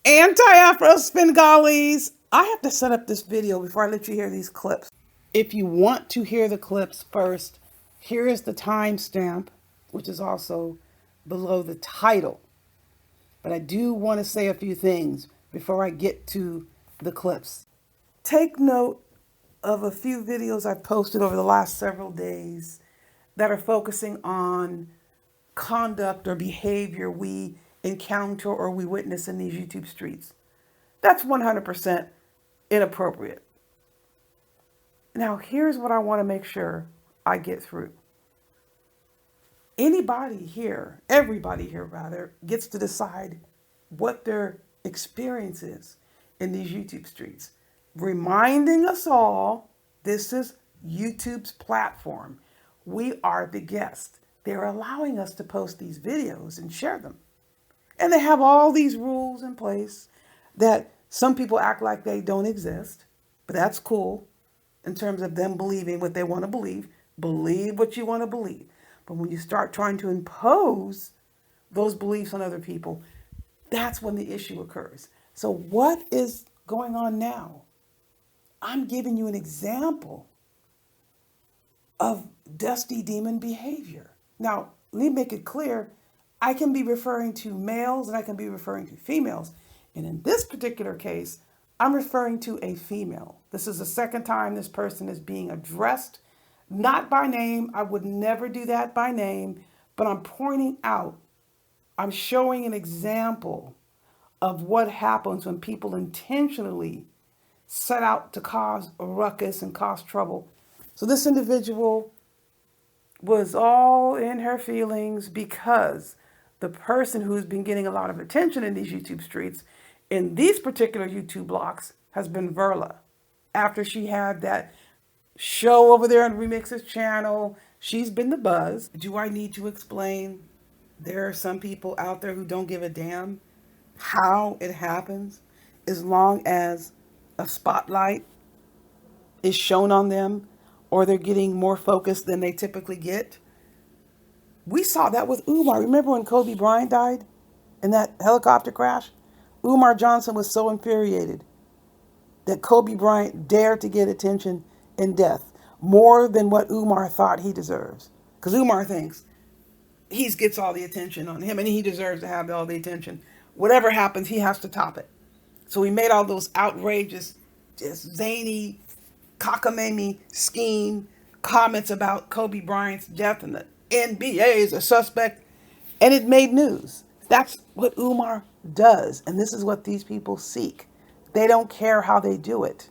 Afro Svengalis. I have to set up this video before I let you hear these clips. If you want to hear the clips first, here is the timestamp, which is also below the title. But I do want to say a few things before I get to the clips. Take note of a few videos I've posted over the last several days that are focusing on conduct or behavior we encounter or we witness in these YouTube streets. That's 100% inappropriate. Now, here's what I want to make sure I get through. Anybody here, everybody here rather, gets to decide what their experience is in these YouTube streets. Reminding us all, this is YouTube's platform. We are the guest. They're allowing us to post these videos and share them. And they have all these rules in place that some people act like they don't exist, but that's cool in terms of them believing what they want to believe. Believe what you want to believe. But when you start trying to impose those beliefs on other people, that's when the issue occurs. So, what is going on now? I'm giving you an example of dusty demon behavior. Now, let me make it clear, I can be referring to males and I can be referring to females. And in this particular case, I'm referring to a female. This is the second time this person is being addressed, not by name. I would never do that by name, but I'm pointing out, I'm showing an example of what happens when people intentionally set out to cause a ruckus and cause trouble. So this individual was all in her feelings because the person who's been getting a lot of attention in these YouTube streets, in these particular YouTube blocks, has been Verla. After she had that show over there on Remix's channel, she's been the buzz. Do I need to explain? There are some people out there who don't give a damn how it happens, as long as a spotlight is shown on them or they're getting more focus than they typically get. We saw that with Umar. Remember when Kobe Bryant died in that helicopter crash? Umar Johnson was so infuriated that Kobe Bryant dared to get attention in death more than what Umar thought he deserves. Because Umar thinks he gets all the attention on him and he deserves to have all the attention. Whatever happens, he has to top it. So he made all those outrageous, just zany, cockamamie scheme comments about Kobe Bryant's death and the NBA is a suspect. And it made news. That's what Umar does. And this is what these people seek. They don't care how they do it.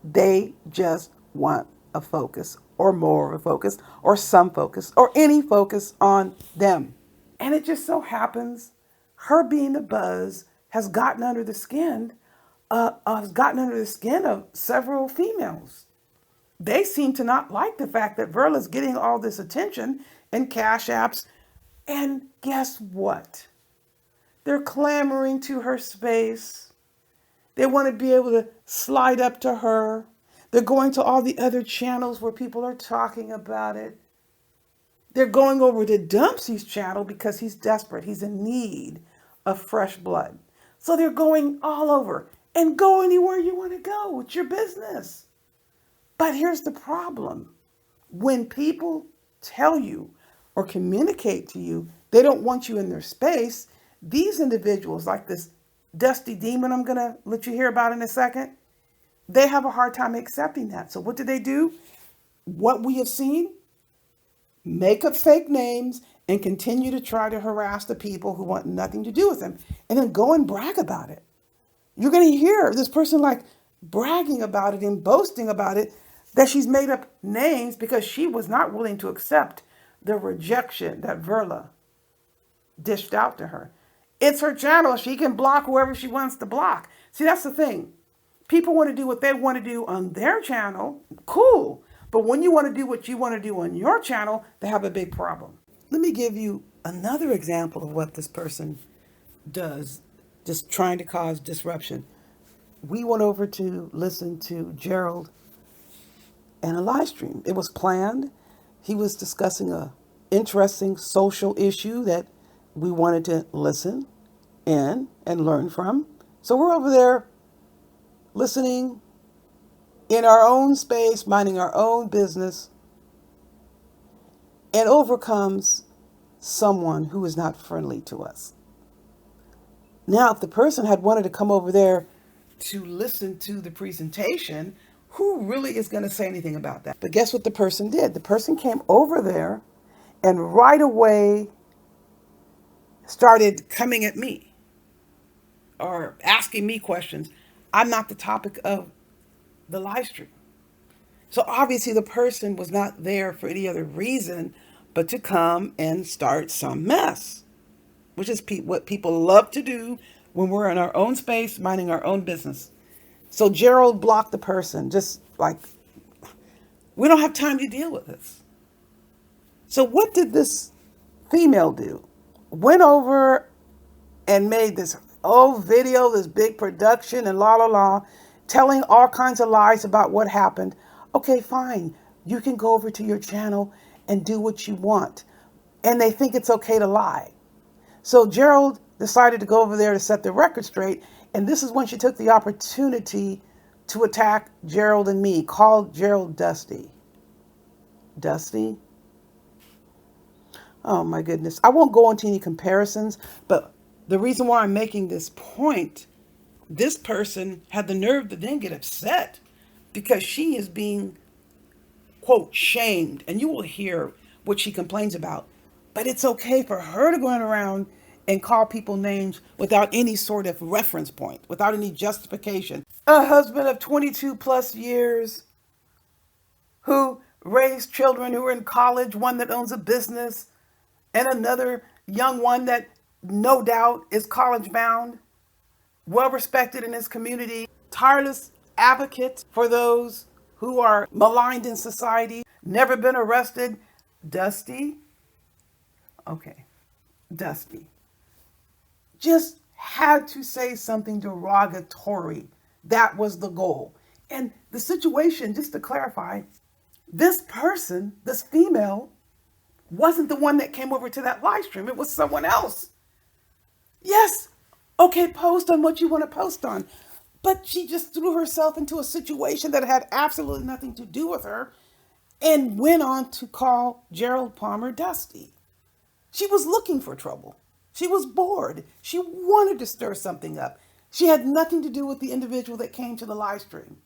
They just want a focus or more of a focus or some focus or any focus on them. And it just so happens her being the buzz has gotten under the skin of several females. They seem to not like the fact that Verla's getting all this attention and cash apps. And guess what? They're clamoring to her space. They want to be able to slide up to her. They're going to all the other channels where people are talking about it. They're going over to Dumpsy's channel because he's desperate. He's in need of fresh blood. So they're going all over. And go anywhere you want to go. It's your business. But here's the problem. When people tell you or communicate to you they don't want you in their space, these individuals, like this dusty demon I'm going to let you hear about in a second, they have a hard time accepting that. So what do? What we have seen, make up fake names and continue to try to harass the people who want nothing to do with them, and then go and brag about it. You're going to hear this person like bragging about it and boasting about it, that she's made up names because she was not willing to accept the rejection that Verla dished out to her. It's her channel. She can block whoever she wants to block. See, that's the thing. People want to do what they want to do on their channel. Cool. But when you want to do what you want to do on your channel, they have a big problem. Let me give you another example of what this person does, just trying to cause disruption. We went over to listen to Gerald in a live stream. It was planned. He was discussing a interesting social issue that we wanted to listen in and learn from. So we're over there listening in our own space, minding our own business, and over comes someone who is not friendly to us. Now, if the person had wanted to come over there to listen to the presentation, who really is going to say anything about that? But guess what the person did? The person came over there and right away started coming at me or asking me questions. I'm not the topic of the live stream. So obviously the person was not there for any other reason but to come and start some mess, which is what people love to do when we're in our own space, minding our own business. So Gerald blocked the person, just like, we don't have time to deal with this. So what did this female do? Went over and made this video, this big production and la la la, telling all kinds of lies about what happened. Okay, fine. You can go over to your channel and do what you want. And they think it's okay to lie. So Gerald decided to go over there to set the record straight. And this is when she took the opportunity to attack Gerald and me, called Gerald Dusty. Dusty? Oh my goodness. I won't go into any comparisons, but the reason why I'm making this point, this person had the nerve to then get upset because she is being, quote, shamed. And you will hear what she complains about. But it's okay for her to go around and call people names without any sort of reference point, without any justification. A husband of 22 plus years who raised children who are in college, one that owns a business, and another young one that no doubt is college bound, well respected in his community, tireless advocate for those who are maligned in society, never been arrested. Dusty, okay, Dusty, just had to say something derogatory. That was the goal. And the situation, just to clarify, this person, this female, wasn't the one that came over to that live stream. It was someone else. Yes, okay, post on what you want to post on. But she just threw herself into a situation that had absolutely nothing to do with her and went on to call Gerald Palmer Dusty. She was looking for trouble. She was bored. She wanted to stir something up. She had nothing to do with the individual that came to the live stream.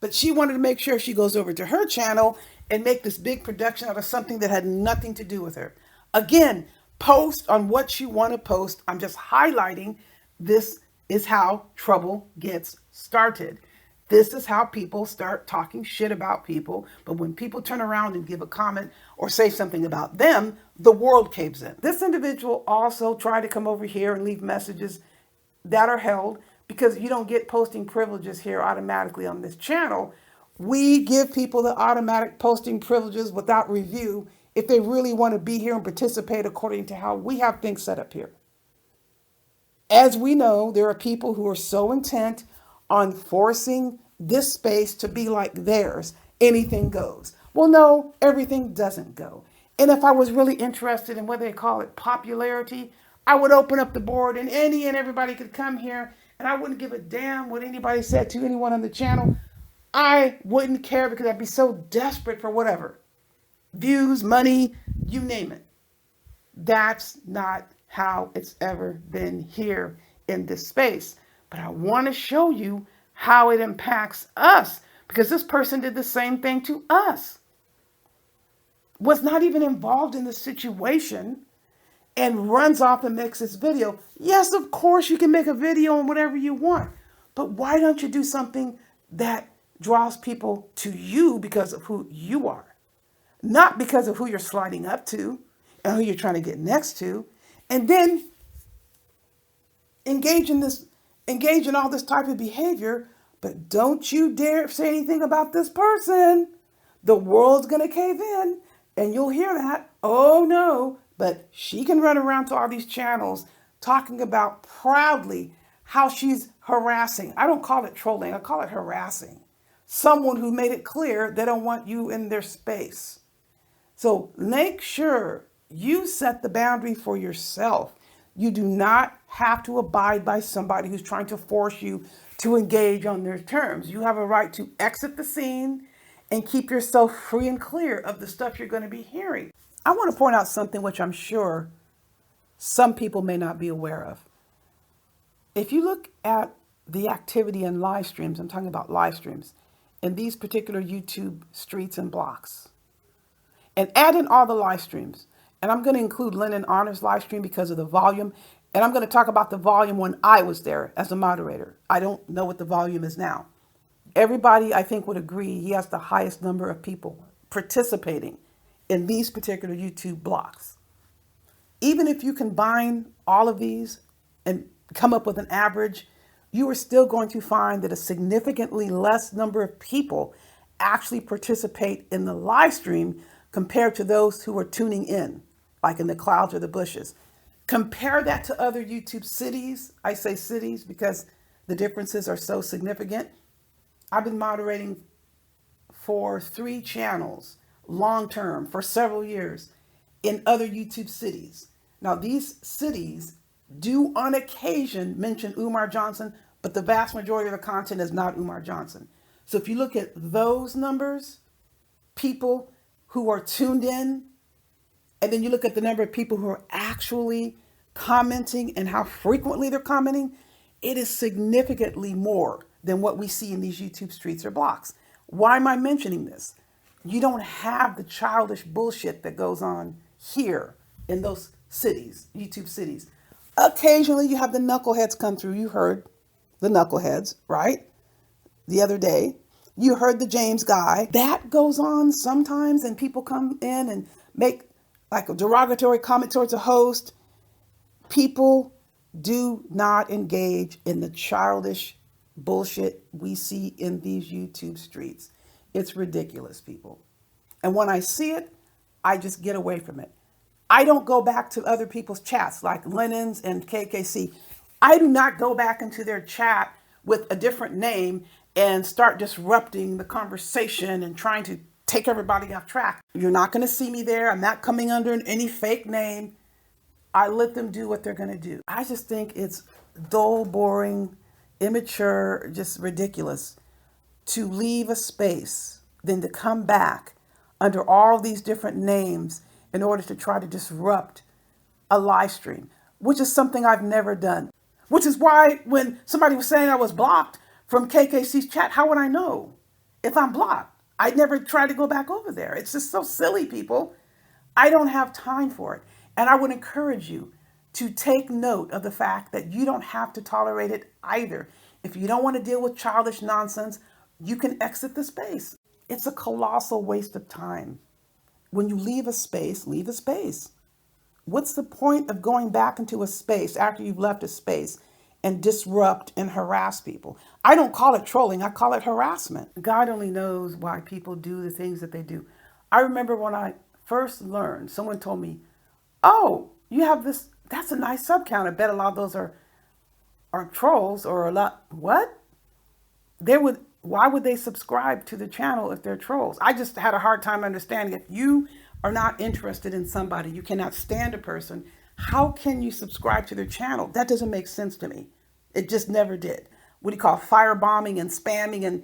But she wanted to make sure she goes over to her channel and make this big production out of something that had nothing to do with her. Again, post on what you want to post. I'm just highlighting this is how trouble gets started. This is how people start talking shit about people. But when people turn around and give a comment or say something about them, the world caves in. This individual also tried to come over here and leave messages that are held because you don't get posting privileges here automatically on this channel. We give people the automatic posting privileges without review if they really want to be here and participate according to how we have things set up here. As we know, there are people who are so intent on forcing this space to be like theirs. Anything goes. Well, no, everything doesn't go. And if I was really interested in what they call it popularity, I would open up the board and any and everybody could come here and I wouldn't give a damn what anybody said to anyone on the channel. I wouldn't care because I'd be so desperate for whatever. Views, money, you name it. That's not how it's ever been here in this space. But I want to show you how it impacts us because this person did the same thing to us. Was not even involved in the situation and runs off and makes this video. Yes, of course you can make a video on whatever you want, but why don't you do something that draws people to you because of who you are, not because of who you're sliding up to and who you're trying to get next to, and then engage in all this type of behavior. But don't you dare say anything about this person. The world's going to cave in and you'll hear that. Oh no. But she can run around to all these channels talking about proudly how she's harassing. I don't call it trolling. I call it harassing. Someone who made it clear they don't want you in their space. So make sure you set the boundary for yourself. You do not have to abide by somebody who's trying to force you to engage on their terms. You have a right to exit the scene and keep yourself free and clear of the stuff you're going to be hearing. I want to point out something which I'm sure some people may not be aware of. If you look at the activity in live streams, I'm talking about live streams, in these particular YouTube streets and blocks, and add in all the live streams, and I'm going to include Lennon Honor's live stream because of the volume, and I'm going to talk about the volume when I was there as a moderator. I don't know what the volume is now. Everybody, I think, would agree he has the highest number of people participating in these particular YouTube blocks. Even if you combine all of these and come up with an average, you are still going to find that a significantly less number of people actually participate in the live stream compared to those who are tuning in, like in the clouds or the bushes. Compare that to other YouTube cities. I say cities because the differences are so significant. I've been moderating for 3 channels long term for several years in other YouTube cities. Now, these cities do on occasion mention Umar Johnson, but the vast majority of the content is not Umar Johnson. So if you look at those numbers, people who are tuned in, and then you look at the number of people who are actually commenting and how frequently they're commenting, it is significantly more than what we see in these YouTube streets or blocks. Why am I mentioning this? You don't have the childish bullshit that goes on here in those cities, YouTube cities. Occasionally you have the knuckleheads come through. You heard the knuckleheads, right? The other day, you heard the James guy. That goes on sometimes, and people come in and make like a derogatory comment towards a host. People do not engage in the childish bullshit we see in these YouTube streets. It's ridiculous, people. And when I see it, I just get away from it. I don't go back to other people's chats like Lennon's and KKC. I do not go back into their chat with a different name and start disrupting the conversation and trying to take everybody off track. You're not going to see me there. I'm not coming under any fake name. I let them do what they're going to do. I just think it's dull, boring, immature, just ridiculous to leave a space, then to come back under all these different names in order to try to disrupt a live stream, which is something I've never done. Which is why when somebody was saying I was blocked from KKC's chat, how would I know if I'm blocked? I never tried to go back over there. It's just so silly, people. I don't have time for it. And I would encourage you to take note of the fact that you don't have to tolerate it either. If you don't want to deal with childish nonsense, you can exit the space. It's a colossal waste of time. When you leave a space, leave a space. What's the point of going back into a space after you've left a space and disrupt and harass people? I don't call it trolling, I call it harassment. God only knows why people do the things that they do. I remember when I first learned, someone told me, oh, you have this, that's a nice sub count. I bet a lot of those are trolls or a lot, what? Why would they subscribe to the channel if they're trolls? I just had a hard time understanding. If you are not interested in somebody, you cannot stand a person, how can you subscribe to their channel? That doesn't make sense to me. It just never did. What do you call firebombing and spamming? And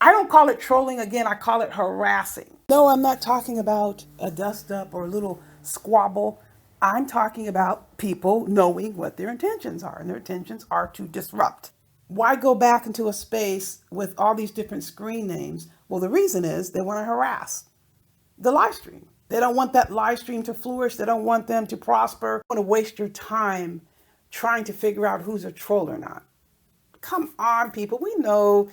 I don't call it trolling. Again, I call it harassing. No, I'm not talking about a dust up or a little squabble. I'm talking about people knowing what their intentions are, and their intentions are to disrupt. Why go back into a space with all these different screen names? Well, the reason is they want to harass the live stream. They don't want that live stream to flourish. They don't want them to prosper. They don't want to waste your time trying to figure out who's a troll or not. Come on, people. We know,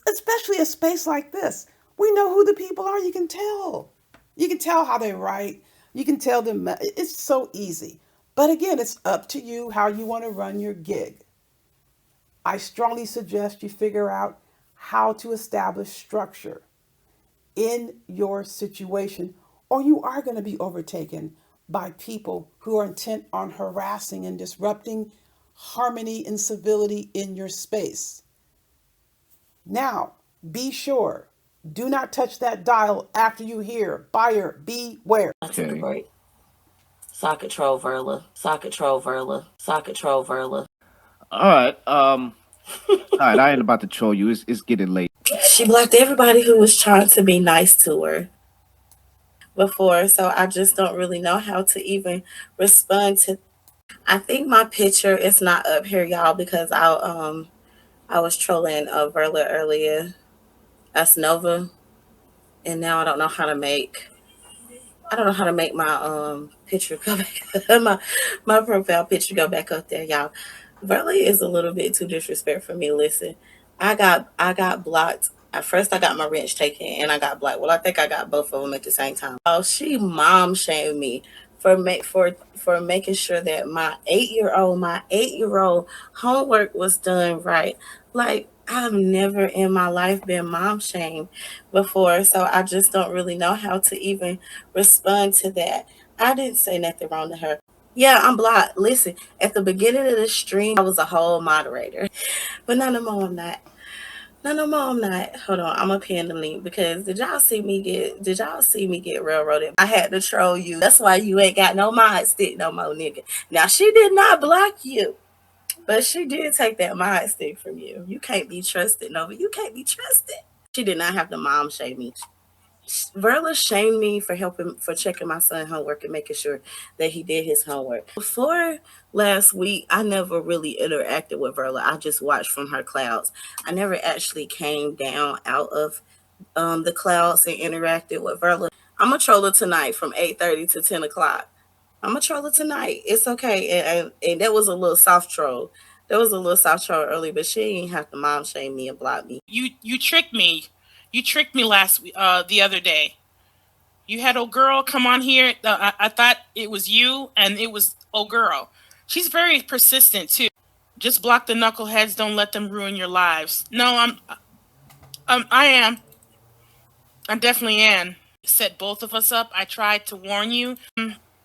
especially a space like this, we know who the people are. You can tell. You can tell how they write. You can tell them. It's so easy. But again, it's up to you how you want to run your gig. I strongly suggest you figure out how to establish structure in your situation, or you are going to be overtaken by people who are intent on harassing and disrupting harmony and civility in your space. Now, be sure, do not touch that dial after you hear buyer beware. Okay. Socket troll Verla. Socket troll Verla. Socket troll Verla. All right. All right. I ain't about to troll you. It's getting late. She blocked everybody who was trying to be nice to her before, so I just don't really know how to even respond to. I think my picture is not up here, y'all, because I was trolling Verla earlier. That's Nova, and now I don't know how to make my picture go back my profile picture go back up there, y'all. Verly is a little bit too disrespectful for me. Listen, I got blocked. At first, I got my wrench taken, and I got blocked. Well, I think I got both of them at the same time. Oh, she mom shamed me for making sure that my 8-year old homework was done right. Like, I've never in my life been mom shamed before, so I just don't really know how to even respond to that. I didn't say nothing wrong to her. Yeah, I'm blocked. Listen, at the beginning of the stream, I was a whole moderator, but no, no more, I'm not. No, no more, I'm not. Hold on, I'm gonna pin the link because did y'all see me get railroaded? I had to troll you. That's why you ain't got no mod stick no more, nigga. Now she did not block you, but she did take that mod stick from you. You can't be trusted, Nova. You can't be trusted. She did not have to mom shame me. Verla shamed me for checking my son's homework and making sure that he did his homework. Before last week, I never really interacted with Verla. I just watched from her clouds. I never actually came down out of the clouds and interacted with Verla. I'm a troller tonight from 8:30 to 10 o'clock. I'm a troller tonight. It's okay. And that was a little soft troll. There was a little soft troll early, but she ain't have to mom shame me and block me. You tricked me. You tricked me the other day. You had old girl come on here. I thought it was you, and it was old girl. She's very persistent too. Just block the knuckleheads. Don't let them ruin your lives. No, I am. I definitely am. Set both of us up. I tried to warn you.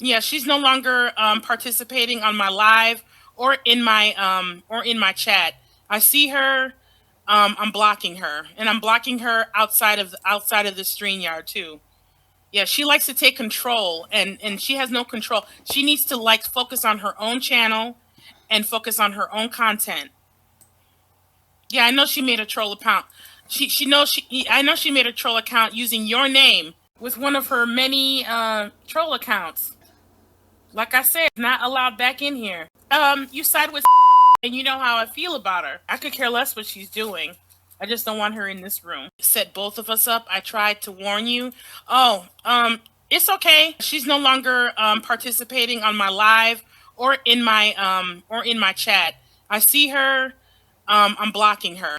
Yeah, she's no longer participating on my live or in my chat. I see her. I'm blocking her, and I'm blocking her outside of the StreamYard too. Yeah, she likes to take control, and she has no control. She needs to like focus on her own channel and focus on her own content. Yeah, I know she made a troll account. I know she made a troll account using your name with one of her many troll accounts. Like I said, not allowed back in here. You side with and you know how I feel about her. I could care less what she's doing. I just don't want her in this room. Set both of us up. I tried to warn you. Oh, it's okay. She's no longer participating on my live or in my chat. I see her. I'm blocking her.